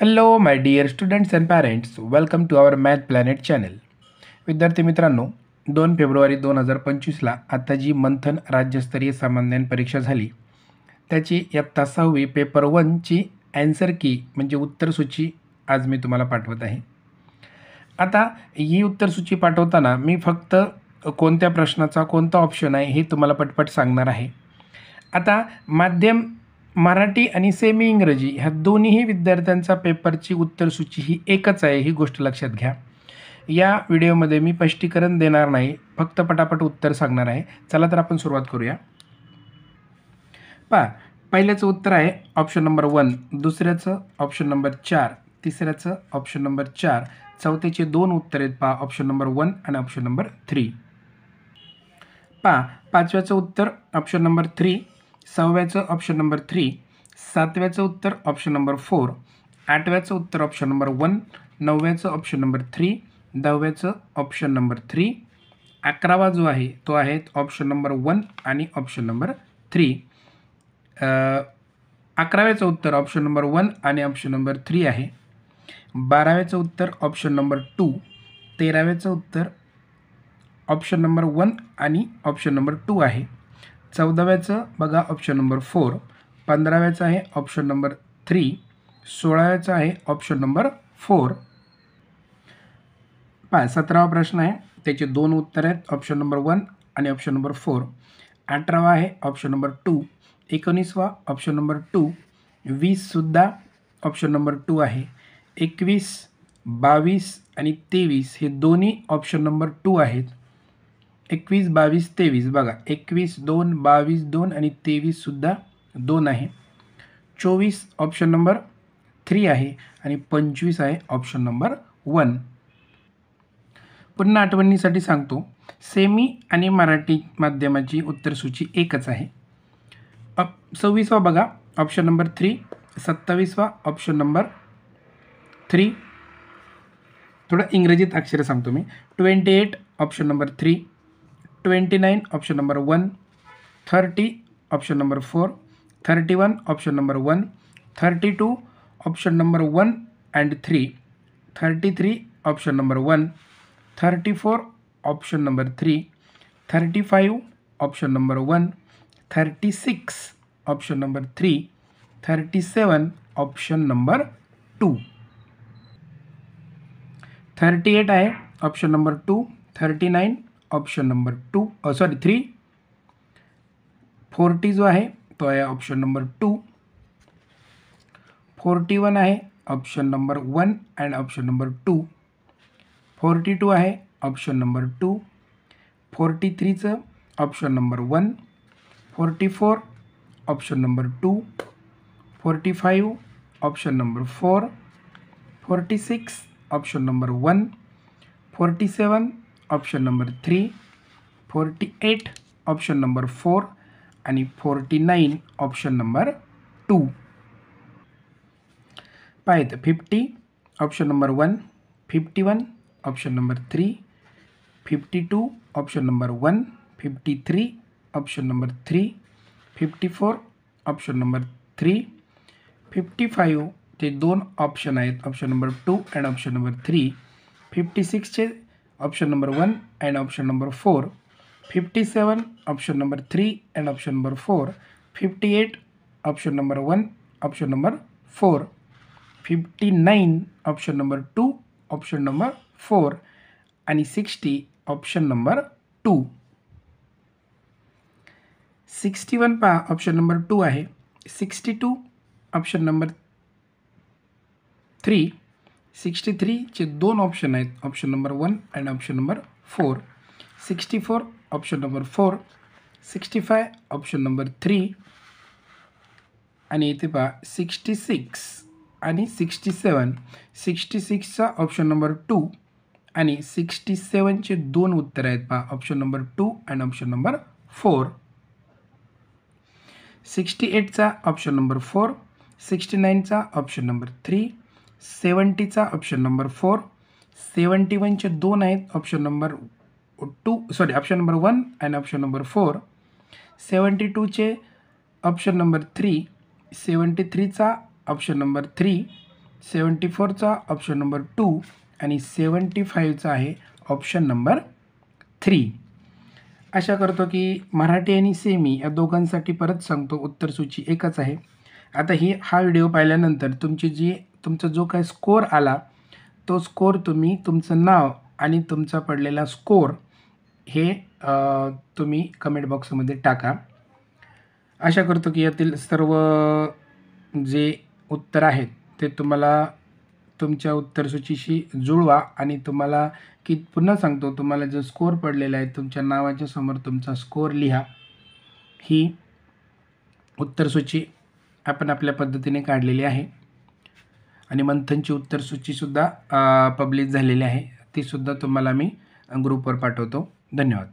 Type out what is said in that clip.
Hello my dear students and parents, welcome to our math planet channel. विद्यार्थी मित्रांनो, 2 February 2025ला आता जी मंथन राज्यस्तरीय सामान्य परीक्षा झाली त्याची इयत्ता 6वी पेपर 1ची ॲन्सर की म्हणजे उत्तरसूची आज मी तुम्हाला पाठवत आहे. आता ही उत्तरसूची पाठवताना मी फक्त कोणत्या प्रश्नाचा कोणता ऑप्शन आहे हे तुम्हाला पटपट सांगणार आहे. आता माध्यम मराठी आणि सेमी इंग्रजी ह्या दोन्हीही विद्यार्थ्यांचा पेपरची उत्तरसूची ही एकच आहे, ही गोष्ट लक्षात घ्या. या व्हिडिओमध्ये मी स्पष्टीकरण देणार नाही, फक्त पटापट उत्तर सांगणार आहे. चला तर आपण सुरुवात करूया. पहा, पहिल्याचं उत्तर आहे ऑप्शन नंबर 1, दुसऱ्याचं ऑप्शन नंबर 4, तिसऱ्याचं ऑप्शन नंबर 4, चौथ्याचे 2 उत्तर आहेत पहा, ऑप्शन नंबर 1 आणि ऑप्शन नंबर 3. पहा, पाचव्याचं उत्तर ऑप्शन नंबर 3, सहाव्याचं ऑप्शन नंबर 3, सातव्याचं उत्तर ऑप्शन नंबर 4, आठव्याचं उत्तर ऑप्शन नंबर 1, नवव्याचं ऑप्शन नंबर 3, दहाव्याचं ऑप्शन नंबर 3, 11वा जो आहे तो आहे ऑप्शन नंबर 1 आणि ऑप्शन नंबर 3. 11व्याचं उत्तर ऑप्शन नंबर 1 आणि ऑप्शन नंबर 3 आहे. 12व्याचं उत्तर ऑप्शन नंबर 2, 13व्याचं उत्तर ऑप्शन नंबर 1 आणि ऑप्शन नंबर 2 आहे. 14व्याचं बघा ऑप्शन नंबर 4, 15व्याचं आहे ऑप्शन नंबर 3, 16व्याचं आहे ऑप्शन नंबर 4. पहा, 17वा प्रश्न आहे, त्याचे 2 उत्तर आहेत ऑप्शन नंबर 1 आणि ऑप्शन नंबर 4. 18वा आहे ऑप्शन नंबर 2, 19वा ऑप्शन नंबर 2, 20सुद्धा ऑप्शन नंबर 2 आहे. 21, 22 आणि 23 हे दोन्ही ऑप्शन नंबर 2 आहेत. 21, 22, 23 बघा, 21, 2, 22, 2 आणि 23सुद्धा 2 आहे. 24 ऑप्शन नंबर 3 आहे आणि 25 आहे ऑप्शन नंबर 1. पुन्हा आठवणीसाठी सांगतो, सेमी आणि मराठी माध्यमाची उत्तरसूची एकच आहे. 26वा बघा ऑप्शन नंबर 3, 27वा ऑप्शन नंबर 3, थोडं इंग्रजीत अक्षर सांगतो मी. 28 option number 3, 29 option number 1, 30 option number 4, 31 option number 1, 32 option number 1 and 3, 33 option number 1, 34 option number 3, 35 option number 1, 36 option number 3, 37 option number 2. 38 आहे ऑप्शन नंबर 2, 39 ऑप्शन नंबर 3, 40 जो आहे तो आहे ऑप्शन नंबर 2, 41 आहे option number 1 and option number 2, 42 आहे option number 2, 43चं option number 1, 44 option number 2, 45 option number 4, 46 option number 1, 47 option number 3, 48 option number 4 आणि 49 option number 2. पाहिजे 50 option number 1, 51 option number 3, 52 option number 1, 53 option number 3, 54 option number 3, 55 ते 2 option आहेत option number 2 and option number 3, 56चे option number 1 and option number 4, 57 option number 3 and option number 4, 58 option number 1 option number 4, 59 option number 2 option number 4 आणि 60 option number 2. 61 पहा option number 2 आहे. 62 option number 3, 63चे 2 option आहेत option number 1 and option number 4, 64 option number 4, 65 option number 3 आणि इथे पहा 66 आणि 67. 66चा option number 2 आणि 67चे 2 उत्तर आहेत पहा option number 2 and option number 4. 68चा ऑप्शन नंबर 4, 69चा ऑप्शन नंबर 3, 70चा ऑप्शन नंबर 4, 71चे 2 आहेत option number option number 1 and option number 4, 72चे ऑप्शन नंबर 3, 73चा ऑप्शन नंबर 3, 74चा ऑप्शन नंबर 2 आणि 75चा आहे ऑप्शन नंबर 3. आशा करतो की मराठी आणि सेमी या दोघांसाठी परत सांगतो उत्तरसूची एकच आहे. आता हा व्हिडिओ पाहिल्यानंतर तुमचा जो काही स्कोअर आला तो स्कोअर तुम्ही तुमचं नाव आणि तुमचा पडलेला स्कोअर हे तुम्ही कमेंट बॉक्समध्ये टाका. आशा करतो की यातील सर्व जे उत्तर आहेत ते तुम्हाला तुमच्या उत्तरसूचीशी जुळवा आणि तुम्हाला पुन्हा सांगतो तुम्हाला जो स्कोअर पडलेला आहे तुमच्या नावाच्या समोर तुमचा स्कोअर लिहा. ही उत्तरसूची आपण आपल्या पद्धतीने काढलेली आहे आणि मंथनची उत्तरसूचीसुद्धा पब्लिश झालेली आहे. तीसुद्धा तुम्हाला मी ग्रुपवर पाठवतो. धन्यवाद.